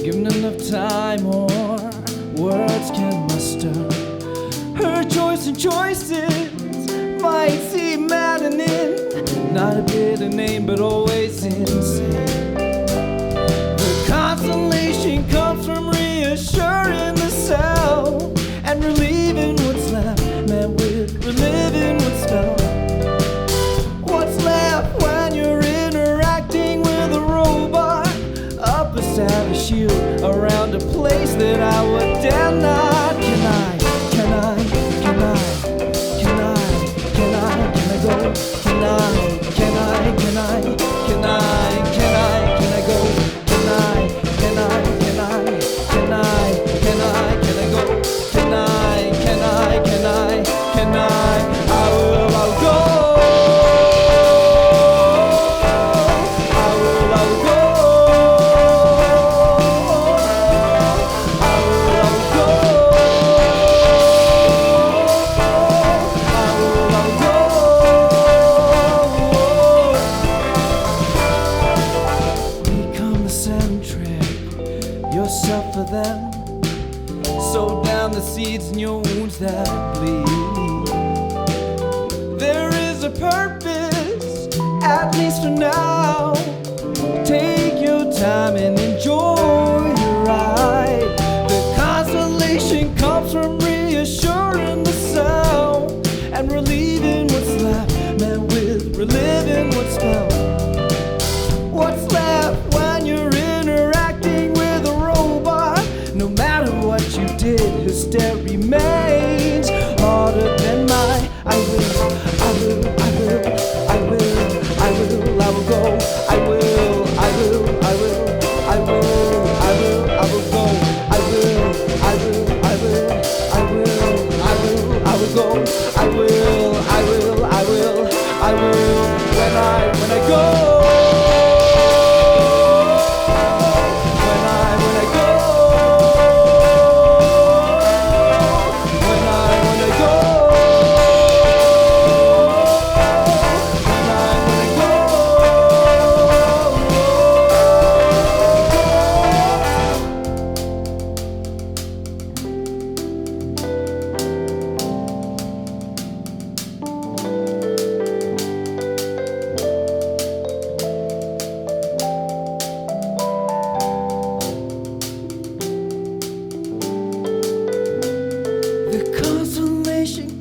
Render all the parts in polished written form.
given enough time or words can muster. Her choice and choices might seem maddening, not a bitter name but always insane. The consolation comes from reassuring the self and relieving what's left, met with reliving what's felt. What's left when you're interacting with a robot? Up a savage shield around a place that I would dare not. Can I go? Can I go? Can I go? I'll go. Yourself for them, sow down the seeds in your wounds that bleed. There is a purpose, at least for now. Take your time and enjoy the ride. The consolation comes from reassuring the self and relieving what's left, met with reliving what's felt. What's left when you're interacting with a robot? No matter what you did, his stare remains harder than mine. I will go. I will go. I will go. When I go.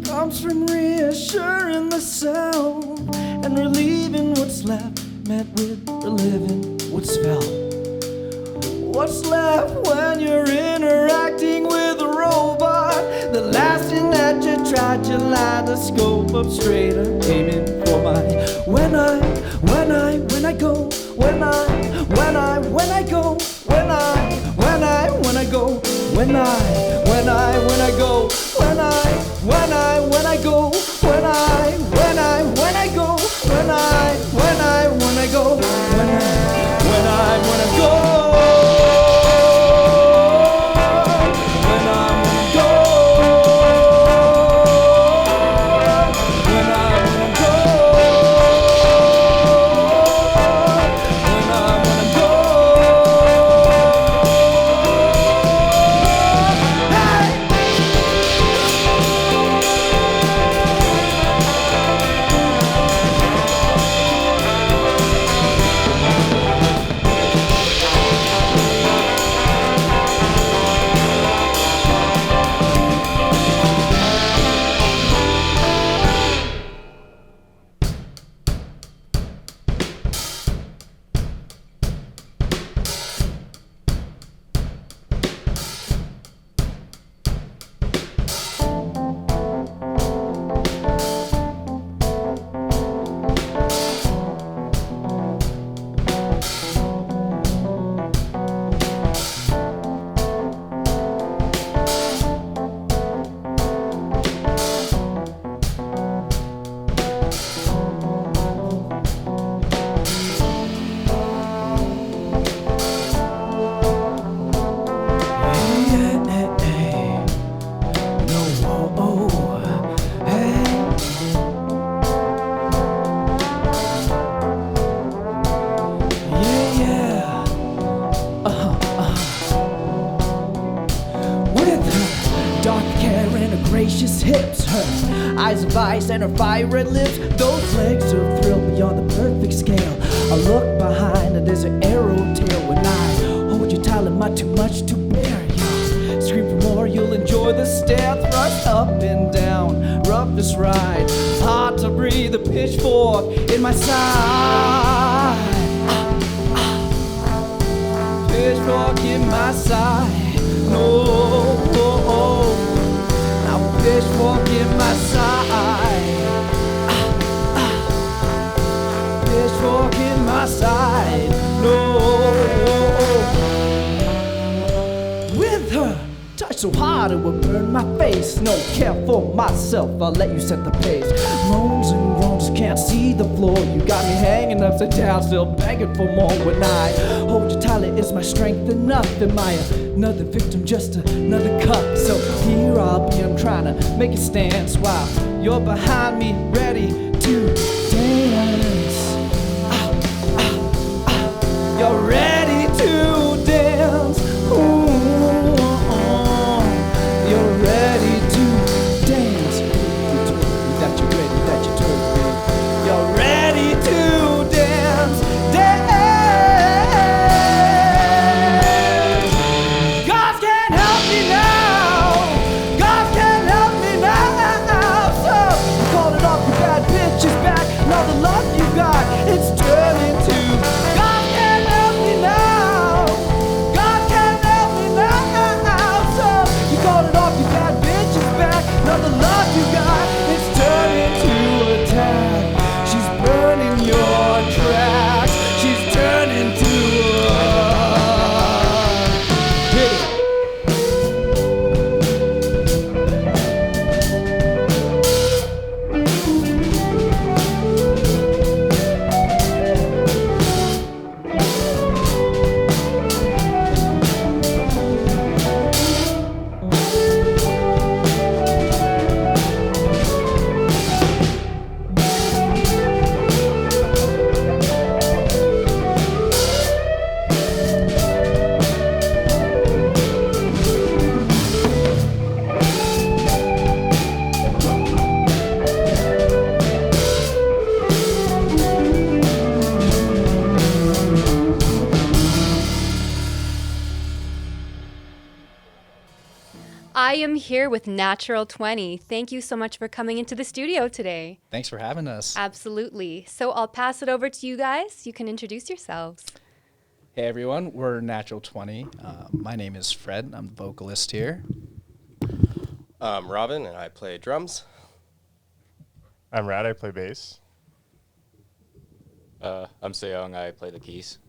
Comes from reassuring the self and relieving what's left, met with reliving what's felt. What's left when you're interacting with a robot? The last thing that you tried, you lined the scope up straighter, aiming for my when I go, when I go, curvaceous hips, her eyes of ice and her fire red lips. Those legs are thrilled beyond the perfect scale. I look behind and there's an arrow tail. When I hold you tight, am I too much to bear? You scream for more, you'll enjoy the stare. Thrust up and down, roughest ride. Hard to breathe, a pitchfork in my side. Pitchfork in my side. No, now a pitchfork in my side. Pitchfork in my side. No, with her touch so hard it would burn my face. No care for myself, I'll let you set the pace. Moans and groans, can't see the floor. You got me hanging upside down, still begging for more. When I hold you tightly, is my strength enough? Am I another victim, just another cup? So here I'll be, I'm trying to make a stance while you're behind me, ready to dance. You're ready to dance. Ooh. You're ready to dance. That you're ready, that you're totally. You're ready to dance, dance. God can help me now. God can help me now. So you called it off, your bad bitch is back. Now the love you got, it's turning to God can help me now. God can help me now. So you called it off, your bad bitch is back. Now the love you got, it's turning to attack. She's burning your tracks. She's turning to hit it. I am here with Natural 20. Thank you so much for coming into the studio today. Thanks for having us. Absolutely. So I'll pass it over to you guys. You can introduce yourselves. Hey everyone, we're Natural 20. My name is Fred. I'm the vocalist here. I'm Robin, and I play drums. I'm Rad, I play bass. I'm Seyoung, I play the keys.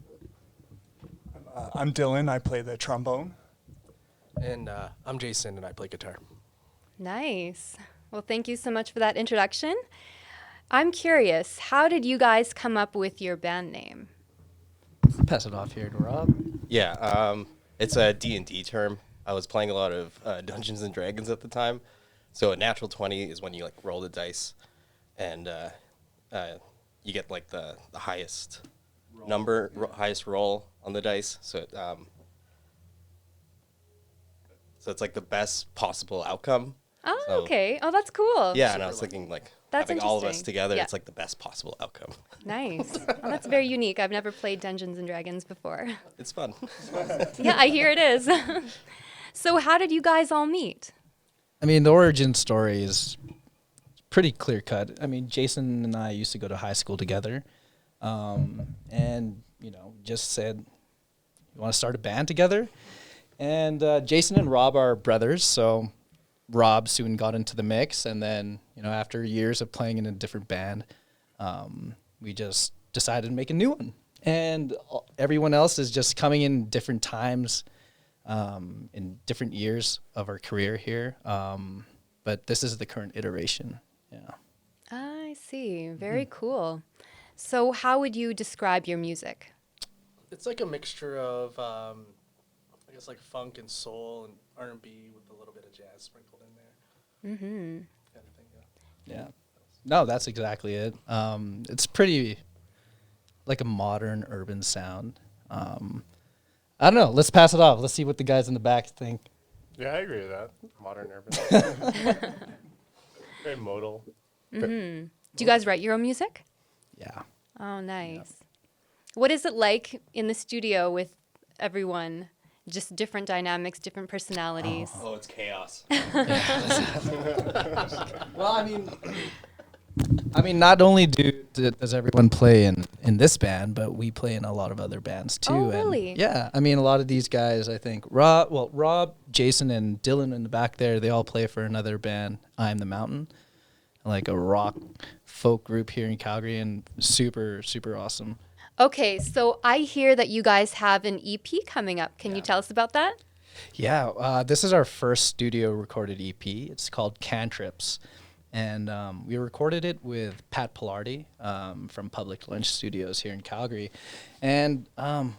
I'm Dylan, I play the trombone. And I'm Jason, and I play guitar. Nice. Well, thank you so much for that introduction. I'm curious, how did you guys come up with your band name? Pass it off here to Rob. Yeah, it's a D&D term. I was playing a lot of Dungeons and Dragons at the time. So a natural 20 is when you like roll the dice, and you get like the highest number, highest roll on the dice. So so it's like the best possible outcome. Oh, So- okay. Oh, that's cool. Yeah, and I was thinking like That's having all of us interesting. together, Yeah. it's like the best possible outcome. Nice. Well, that's very unique. I've never played Dungeons and Dragons before. It's fun. Yeah, I hear it is. So how did you guys all meet? I mean, the origin story is pretty clear cut. I mean, Jason and I used to go to high school together, and just said, "You want to start a band together?" And Jason and Rob are brothers, so Rob soon got into the mix, and then after years of playing in a different band, we just decided to make a new one. And everyone else is just coming in different times, in different years of our career here. But this is the current iteration. Yeah. I see. Very cool. So how would you describe your music? It's like a mixture of, I guess, like funk and soul and R&B with a little bit of jazz sprinkled in there. Mm-hmm. Kind of thing, yeah. Yeah. No, that's exactly it. It's pretty like a modern urban sound. I don't know. Let's pass it off. Let's see what the guys in the back think. Yeah, I agree with that. Modern urban. Very modal. Do you guys write your own music? Yeah. Oh, nice. What is it like in the studio with everyone? Just different dynamics, different personalities. Oh, it's chaos. Well, I mean, not only does everyone play in this band, but we play in a lot of other bands too. Oh, and really? yeah, I mean, a lot of these guys, I think Rob, Jason, and Dylan in the back there, they all play for another band, I Am the Mountain, like a rock folk group here in Calgary, and super, super awesome. Okay, so I hear that you guys have an EP coming up. Can you tell us about that? Yeah, this is our first studio recorded EP. It's called Cantrips. And we recorded it with Pat Paladry from Public Lunch Studios here in Calgary. And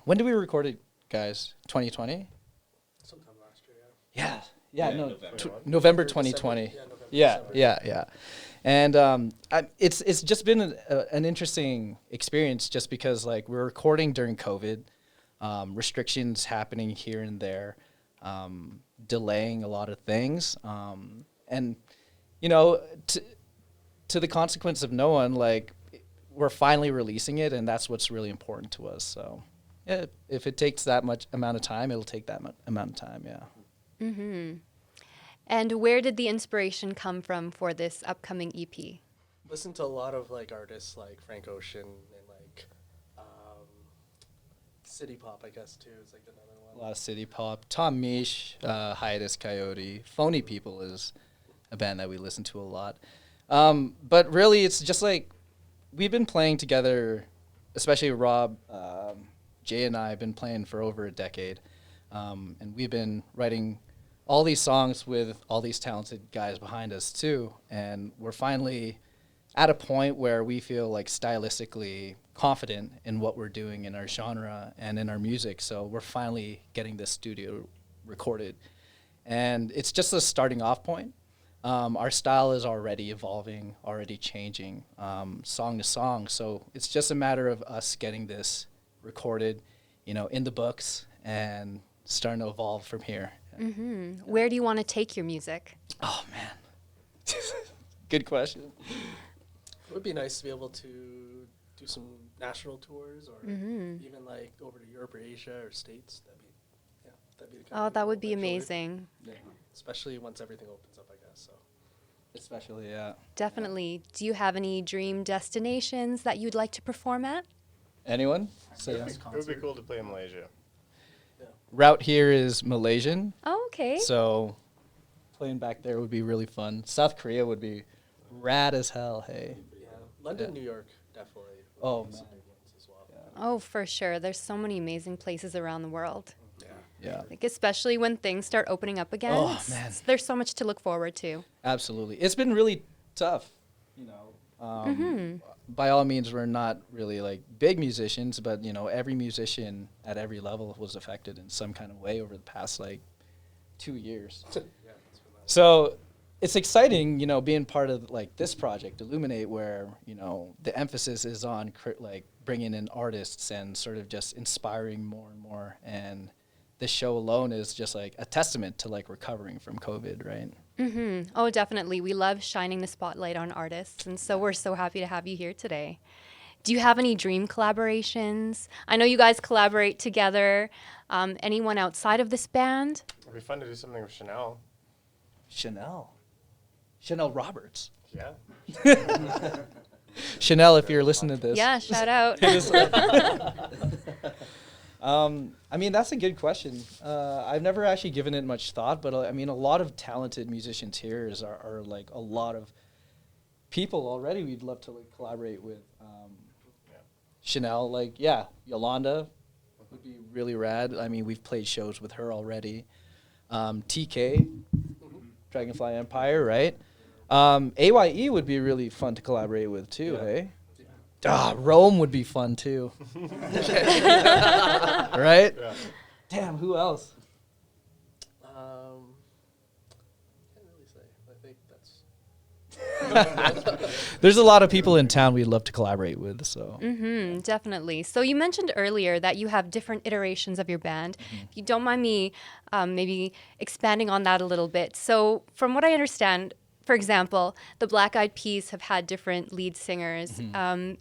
when did we record it, guys? 2020? Sometime last year, yeah. Yeah, Yeah, no, November. November 2020. Yeah, November, Yeah, December. yeah. And it's just been an interesting experience just because like we're recording during COVID, restrictions happening here and there, delaying a lot of things, and you know, to the consequence of no one, like we're finally releasing it, and that's what's really important to us. So, yeah, if it takes that much amount of time, it'll take that amount of time. Yeah. And where did the inspiration come from for this upcoming E EP? Listen to a lot of like artists like Frank Ocean and like City Pop, I guess too. Is like another A one. lot of city pop. Tom Misch, Hiatus Coyote, Phony People is a band that we listen to a lot. But really, it's just like we've been playing together, especially Rob, Jay, and I have been playing for over a decade, and we've been writing all these songs with all these talented guys behind us too. And we're finally at a point where we feel like stylistically confident in what we're doing in our genre and in our music. So we're finally getting this studio recorded. And it's just a starting off point. Our style is already evolving, already changing, song to song. So it's just a matter of us getting this recorded, you know, in the books and starting to evolve from here. Where do you want to take your music? Oh, man. Good question. It would be nice to be able to do some national tours or even like over to Europe or Asia or States. That'd be the kind Oh, of that goal would be eventually. amazing. Especially once everything opens up, I guess. So Especially, yeah. Definitely. Do you have any dream destinations that you'd like to perform at? Anyone? It would be cool to play in Malaysia. Route here is Malaysian. Oh, okay. So playing back there would be really fun. South Korea would be rad as hell, hey. yeah, London, Yeah. New York, definitely. would Oh, be some man. big ones as well. Oh, for sure. There's so many amazing places around the world. Yeah. Like especially when things start opening up again. Oh, man. There's so much to look forward to. Absolutely. It's been really tough, you know. By all means, we're not really like big musicians, but you know, every musician at every level was affected in some kind of way over the past like 2 years. So it's exciting, you know, being part of like this project, Illuminate, where you know the emphasis is on like bringing in artists and sort of just inspiring more and more. And this show alone is just like a testament to like recovering from COVID, right? Oh, definitely. We love shining the spotlight on artists, and so we're so happy to have you here today. Do you have any dream collaborations? I know you guys collaborate together. Anyone outside of this band? It'd be fun to do something with Chanel. Chanel Roberts. Yeah. Chanel, if you're listening to this. Yeah, shout out. I mean, that's a good question. I've never actually given it much thought, but I mean, a lot of talented musicians here are like a lot of people already we'd love to like collaborate with. Chanel, like, yeah, Yolanda would be really rad. I mean, we've played shows with her already. TK, Dragonfly Empire, right? AYE would be really fun to collaborate with too, hey? Rome would be fun too. Right? Yeah. Damn, who else? Can't really say. I think that's There's a lot of people in town we'd love to collaborate with. So Definitely. So you mentioned earlier that you have different iterations of your band. If you don't mind me maybe expanding on that a little bit. So from what I understand, for example, the Black Eyed Peas have had different lead singers.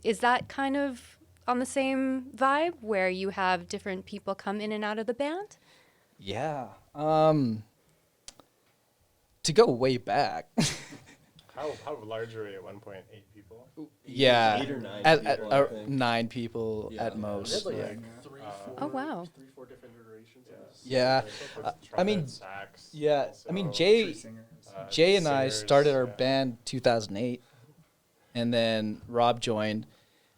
Is that kind of on the same vibe where you have different people come in and out of the band? yeah, to go way back. How large were we at one point? 8 people? Yeah, 8 or 9 at, people, I think. 9 people Yeah. at We had most. like Yeah. 3, Oh, wow. 3, 4 different iterations of this. Yeah. With I mean, trumpet, sax, yeah. I mean, also, Jay singers. Jay and I singers, started our yeah. band 2008, and then Rob joined,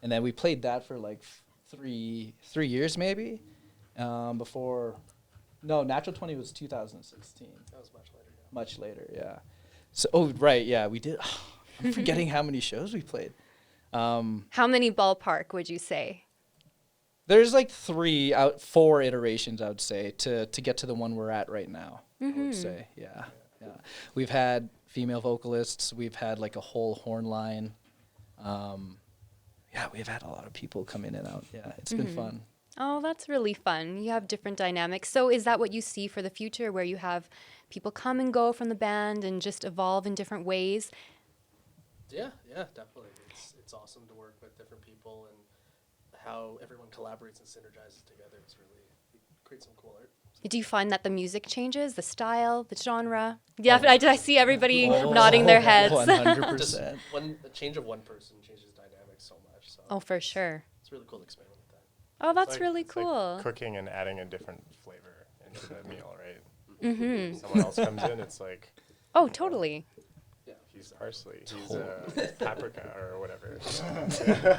and then we played that for like 3 years maybe, before. No, Natural 20 was 2016. That was much later. Yeah. Much later, yeah. So, oh right, yeah, we did. I'm forgetting how many shows we played. How many ballpark would you say? There's like 4 iterations, I would say, to get to the one we're at right now. I would say, yeah. We've had female vocalists. We've had like a whole horn line. Yeah, we've had a lot of people come in and out. Yeah, it's been fun. Oh, that's really fun. You have different dynamics. So is that what you see for the future, where you have people come and go from the band and just evolve in different ways? Yeah, definitely. It's awesome to work with different people and how everyone collaborates and synergizes together. It creates some cool art. Do you find that the music changes, the style, the genre? Yeah, I see everybody nodding their heads. 100%. A change of one person changes dynamics so much. So Oh, for sure. it's really cool to experiment with that. Oh, that's It's really it's like cool. cooking and adding a different flavor into the meal, right? Someone else comes in, it's like, Oh, totally. he's parsley, he's paprika or whatever.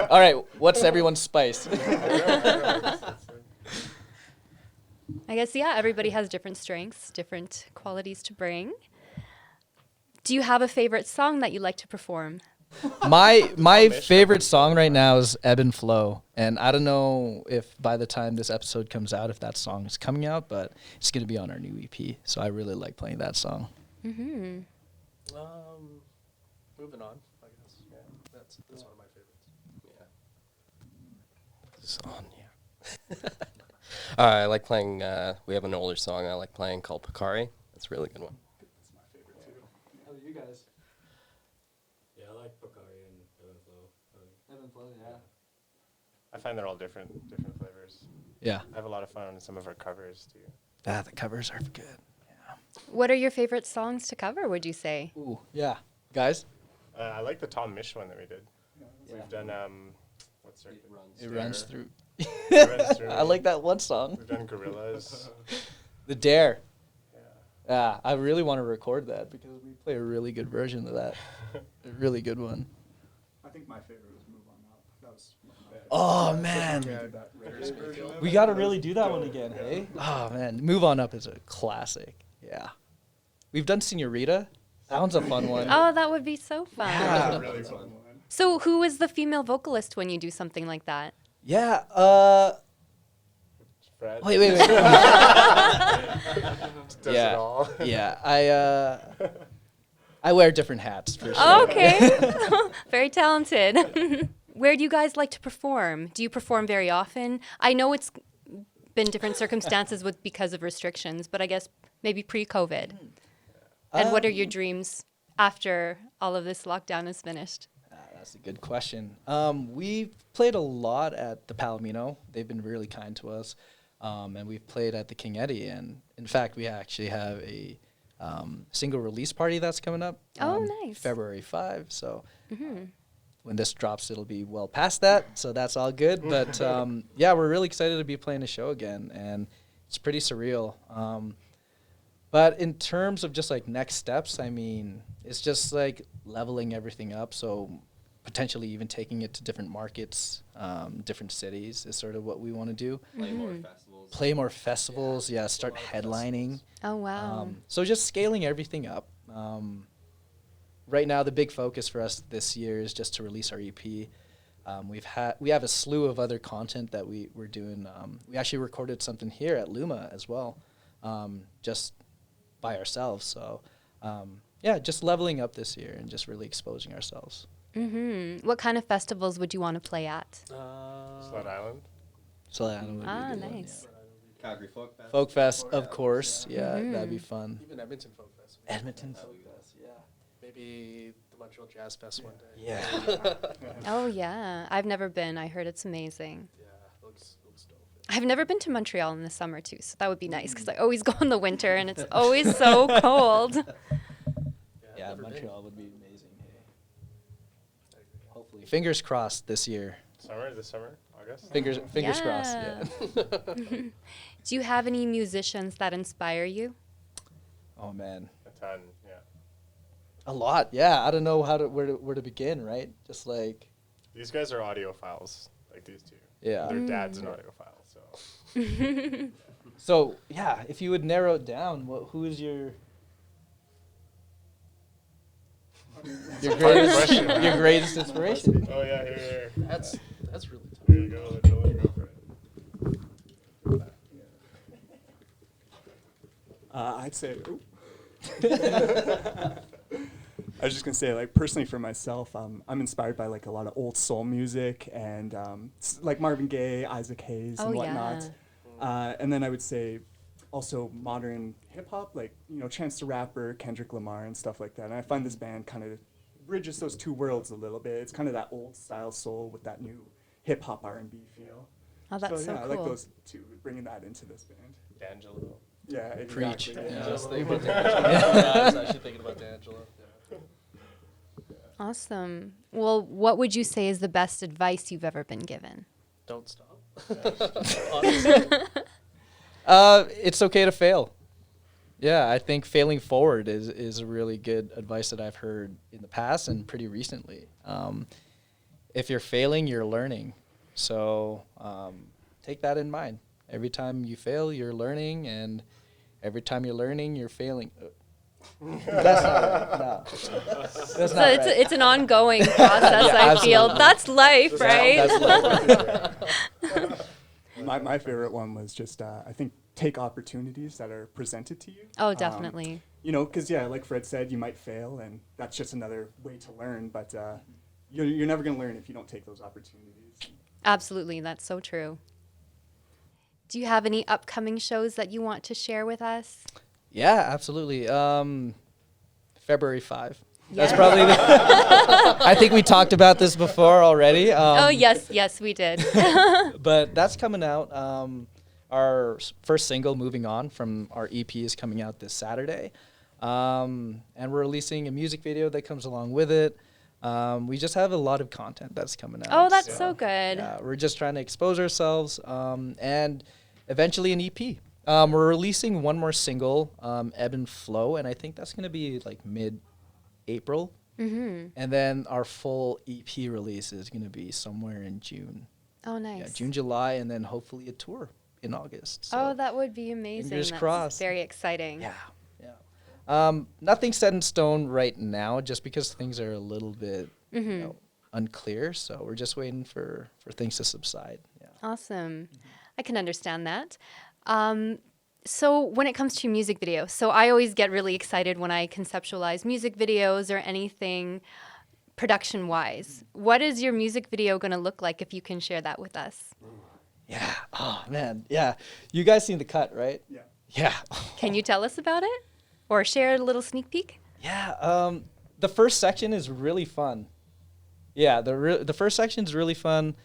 All right, what's everyone's spice? I guess, yeah, everybody has different strengths, different qualities to bring. Do you have a favorite song that you like to perform? My favorite song right now is Ebb Flow, and I don't know if by the time this episode comes out, if that song is coming out, but it's going to be on our new EP, so I really like playing that song. Mm-hmm. Moving on, I guess. Yeah, that's one of my favorites. Song, yeah. I like playing. We have an older song I like playing called Picari. That's a really good one. That's my favorite too. How are you guys? Yeah, I like Bakari and Ebb Flow. Ebb Flow, yeah. I find they're all different flavors. Yeah. I have a lot of fun on some of our covers too. Ah, the covers are good. Yeah. What are your favorite songs to cover, would you say? Ooh, yeah. Guys? I like the Tom Misch one that we did. Yeah. We've done what's our It runs through. It runs through I me. like that one song. We've done Gorillas. The Dare. Yeah. Yeah, I really want to record that because we play a really good version of that. A really good one. I think my favorite was Move On Up. That was one of my Oh, favorites. man. Yeah, that Raiders version. We got to really do that one again, hey? Oh, man. Move On Up is a classic. Yeah. We've done Senorita. That one's a fun one. Oh, that would be so fun. Yeah. Really fun one. So who is the female vocalist when you do something like that? Yeah. Fred Wait. does Yeah. it all. Yeah. I wear different hats for sure. Oh, okay. Very talented. Where do you guys like to perform? Do you perform very often? I know it's been different circumstances because of restrictions, but I guess maybe pre-COVID. And what are your dreams after all of this lockdown is finished? That's a good question. We've played a lot at the Palomino. They've been really kind to us. And we've played at the King Eddie. And in fact, we actually have a single release party that's coming up. Oh, nice. February 5. So when this drops, it'll be well past that. So that's all good. But yeah, we're really excited to be playing a show again. And it's pretty surreal. But in terms of just like next steps, I mean, it's just like leveling everything up. So potentially even taking it to different markets, different cities is sort of what we want to do. Play more festivals. Play more festivals, yeah, start headlining. Oh, wow. So just scaling everything up. Right now, the big focus for us this year is just to release our EP. We have a slew of other content that we're doing. We actually recorded something here at Luma as well, just by ourselves. So yeah, just leveling up this year and just really exposing ourselves. What kind of festivals would you want to play at? Sled Island. So that would be a Ah, good one, nice. Calgary Folk Fest. Folk Fest, of course. Yeah, that'd be fun. Even Edmonton Folk Fest. Edmonton Folk Fest, yeah. Maybe the Montreal Jazz Fest one day. Yeah. Oh, yeah. I've never been. I heard it's amazing. Yeah, looks dope. I've never been to Montreal in the summer, too, so that would be nice because I always go in the winter and it's always so cold. Yeah, never been. Montreal would be amazing. Hey. Hopefully, fingers crossed this year. This summer, August. Fingers crossed. Yeah. Yeah. Do you have any musicians that inspire you? Oh man, A ton, yeah. a lot. Yeah, I don't know where to begin. Right, just like These guys are audiophiles, like these two. yeah. Their dad's an audiophile, so. So yeah, if you would narrow it down, who is your greatest inspiration? Oh yeah, here. That's really tough. Here you go. Let Dylan go for it. I'd say. I was just gonna say, like, personally for myself, I'm inspired by like a lot of old soul music and like Marvin Gaye, Isaac Hayes, Oh, and yeah. whatnot. And then I would say also modern hip hop, like Chance the Rapper, Kendrick Lamar, and stuff like that. And I find this band kind of bridges those two worlds a little bit. It's kind of that old style soul with that new hip hop R&B feel. Oh, that's so yeah, I cool. like those two, bringing that into this band. D'Angelo. Yeah, Preach. exactly. Yeah. Just thinking about D'Angelo. I was actually thinking about D'Angelo. Awesome. Well, what would you say is the best advice you've ever been given? Don't stop. Honestly. It's okay to fail. Yeah, I think failing forward is a really good advice that I've heard in the past and pretty recently. If you're failing, you're learning. So take that in mind. Every time you fail, you're learning, and every time you're learning, you're failing. That's not right. No. That's So not it's, right. it's an ongoing process, Yeah, I feel. absolutely. That's life, right? That's life. My favorite one was just, I think, take opportunities that are presented to you. Oh, definitely. Because, yeah, like Fred said, you might fail, and that's just another way to learn. But you're never going to learn if you don't take those opportunities. Absolutely. That's so true. Do you have any upcoming shows that you want to share with us? Yeah, absolutely. February 5. That's Yeah. probably I think we talked about this before already. Oh, yes, we did. But that's coming out. Our first single, Moving On, from our EP is coming out this Saturday. And we're releasing a music video that comes along with it. We just have a lot of content that's coming out. Oh, that's so good. Yeah, we're just trying to expose ourselves and eventually an EP. We're releasing one more single, Ebb Flow, and I think that's going to be like mid-April. Mm-hmm. And then our full EP release is going to be somewhere in June. Oh, nice. Yeah, June, July, and then hopefully a tour in August. So Oh, that would be amazing. fingers That's crossed. very exciting. yeah. Nothing set in stone right now, just because things are a little bit unclear. So we're just waiting for things to subside. Yeah. Awesome. I can understand that. So when it comes to music videos, so I always get really excited when I conceptualize music videos or anything production-wise. What is your music video going to look like, if you can share that with us? Yeah. Oh man. Yeah. You guys seen the cut, right? Yeah. Yeah. Can you tell us about it? Or share a little sneak peek? Yeah. The first section is really fun. Yeah. The first section is really fun.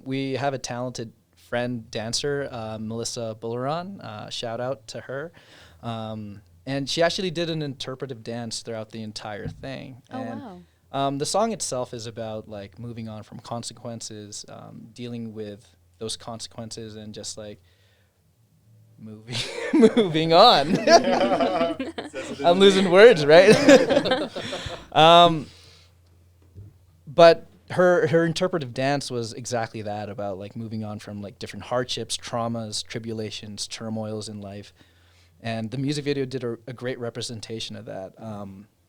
We have a talented friend dancer, Melissa Bulleron. Shout out to her. And she actually did an interpretive dance throughout the entire thing. Oh, and, wow. The song itself is about like moving on from consequences, dealing with those consequences, and just like moving on. I'm losing words, right? But her interpretive dance was exactly that, about like moving on from like different hardships, traumas, tribulations, turmoils in life. And the music video did a great representation of that.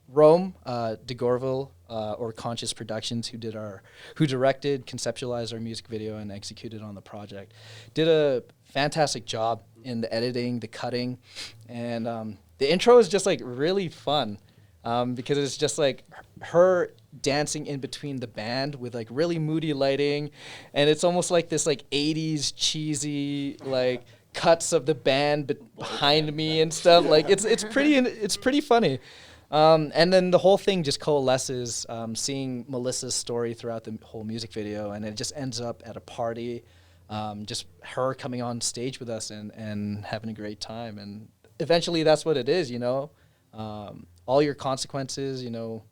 Rome de Gorville, or Conscious Productions, who directed, conceptualized our music video, and executed on the project, did a fantastic job in the editing, the cutting, and the intro is just like really fun. because it's just like her dancing in between the band with like really moody lighting, and it's almost like this like 80s cheesy like cuts of the band behind me and stuff. Like it's pretty funny. And then the whole thing just coalesces, seeing Melissa's story throughout the whole music video, and it just ends up at a party, just her coming on stage with us and having a great time. And eventually that's what it is, you know. All your consequences, you know,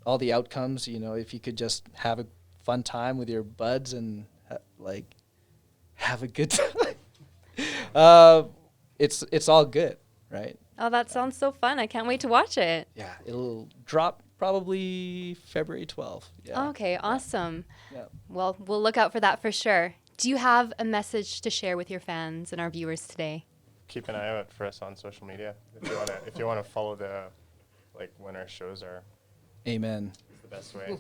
all the outcomes, you know, if you could just have a fun time with your buds and like have a good time, it's all good, right? Oh, that sounds so fun. I can't wait to watch it. Yeah, it'll drop probably February 12th. Yeah. Okay, awesome. Yeah. Well, we'll look out for that for sure. Do you have a message to share with your fans and our viewers today? Keep an eye out for us on social media if you want to follow the like when our shows are. Amen. It's the best way.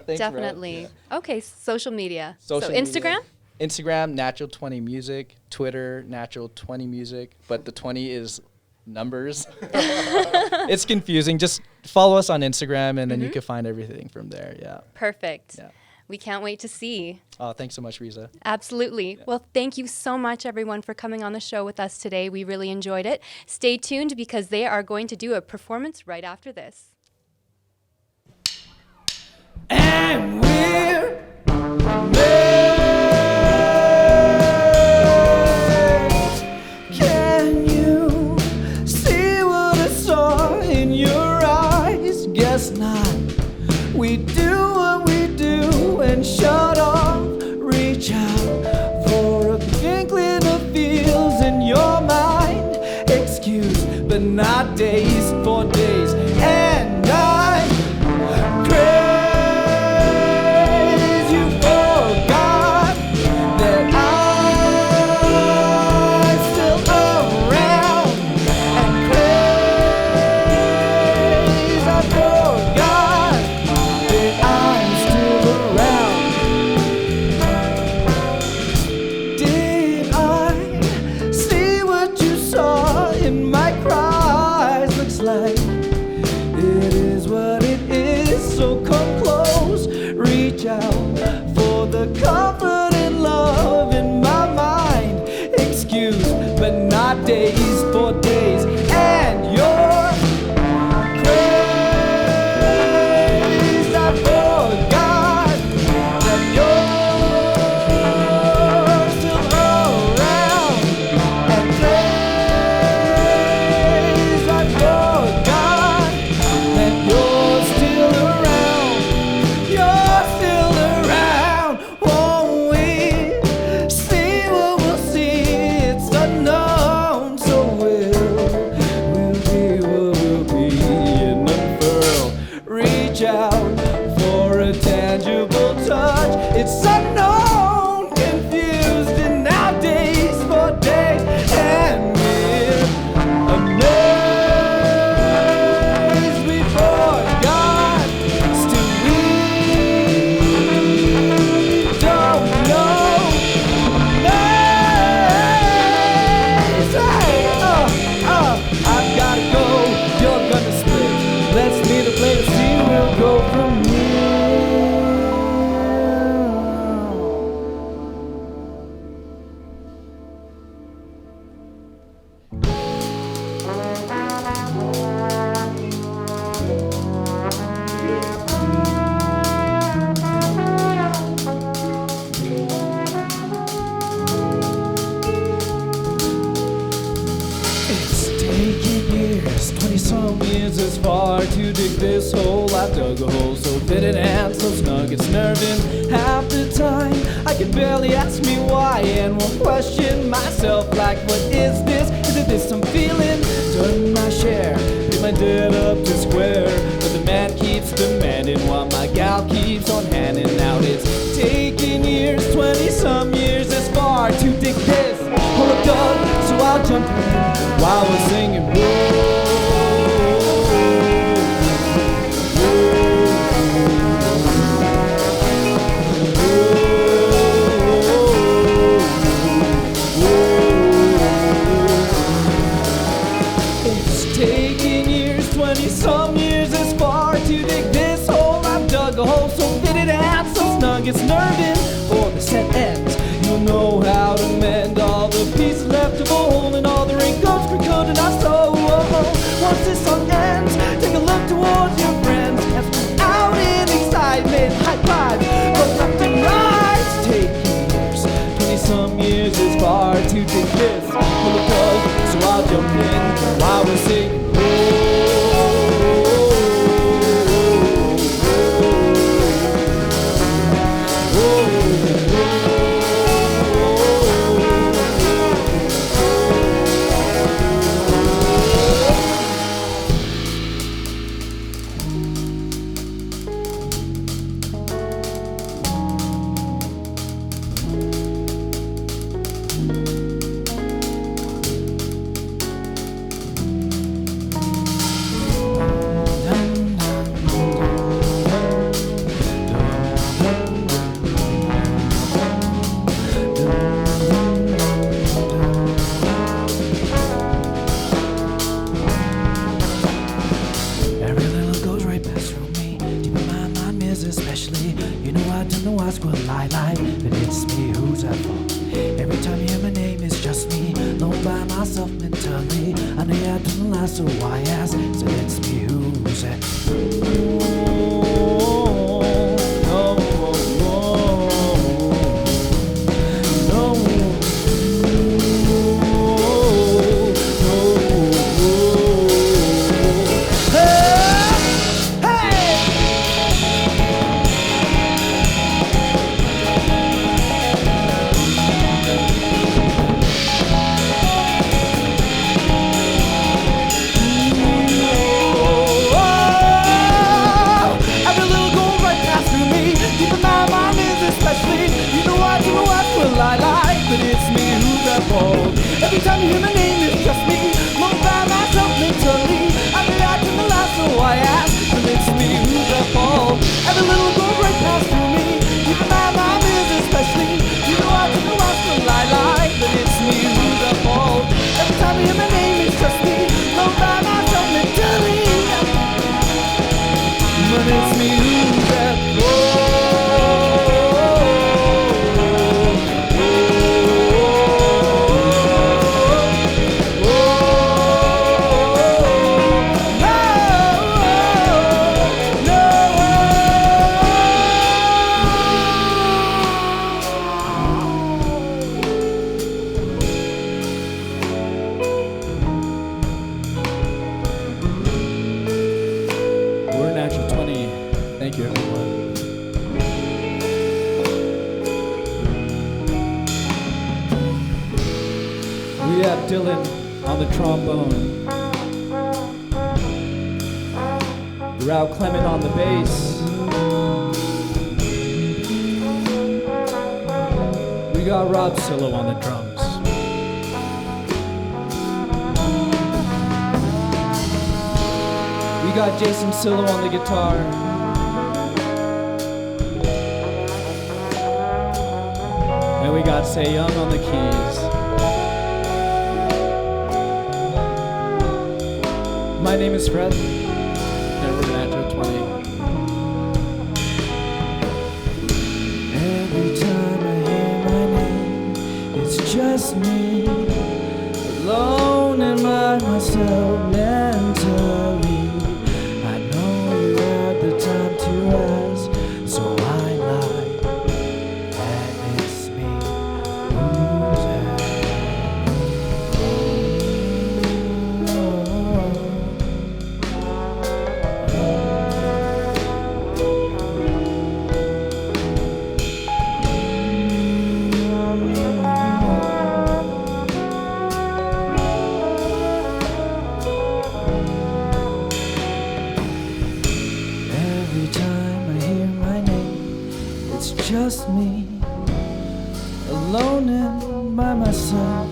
Thanks, Definitely. Okay, social media. Social so media. Instagram? Instagram, Natural20 Music. Twitter, Natural20 Music. But the 20 is numbers. It's confusing. Just follow us on Instagram, and then you can find everything from there. Yeah. Perfect. Yeah. We can't wait to see. Oh, thanks so much, Riza. Absolutely. Yeah. Well, thank you so much, everyone, for coming on the show with us today. We really enjoyed it. Stay tuned because they are going to do a performance right after this. And we're can you see what I saw in your eyes? Guess not. We do what we do and shut off. Reach out for a inkling of feels in your mind. Excuse, but not days for days and nights. Crazy, you forgot that I'm still around. And crazy, I forgot that I'm still around. Did I see what you saw in my cries? Looks like it is what it is, so come close, reach out for the comfort and love in my mind. Excuse, but not days for days, and you're crazy. I forgot that you're still around, and crazy. I forgot that you're still around. You're still around. Won't we see what we'll see? It's unknown, so we'll be what we'll be and unfurl. Reach out for a tangible touch. It's unknown, confused, and now days for days, and we're amazed we forgot. Still we don't know. I've gotta go. You're gonna split. Let's meet a place to see. We'll go from here. It's taken years, 20-some years as far to dig this hole. I dug a hole so fitted and so snug it's nerving half the time. I can barely ask me why and won't question myself like, what is this? Is it this I'm feeling? Done my share, paid my debt up to square, but the man keeps demanding while my gal keeps on handing out. It's taken years, 20-some years as far to dig this hole I've dug, so I'll jump in while we're singing. It's taken years, gets nerved in for the set ends. You'll know how to mend all the pieces left of a hole and all the wrinkles crinkled in our soul. Once this song ends, take a look towards your friends and out in excitement, high five, but left and right. Take years, 20-some years is far to take this full of love, so I'll jump in while we're singing. Solo on the guitar. And we got Say Young on the keys. My name is Fred, and we're Natural 20. Every time I hear my name, it's just me, alone and by myself mentally. So I lie, and it's me who's just me, alone and by myself.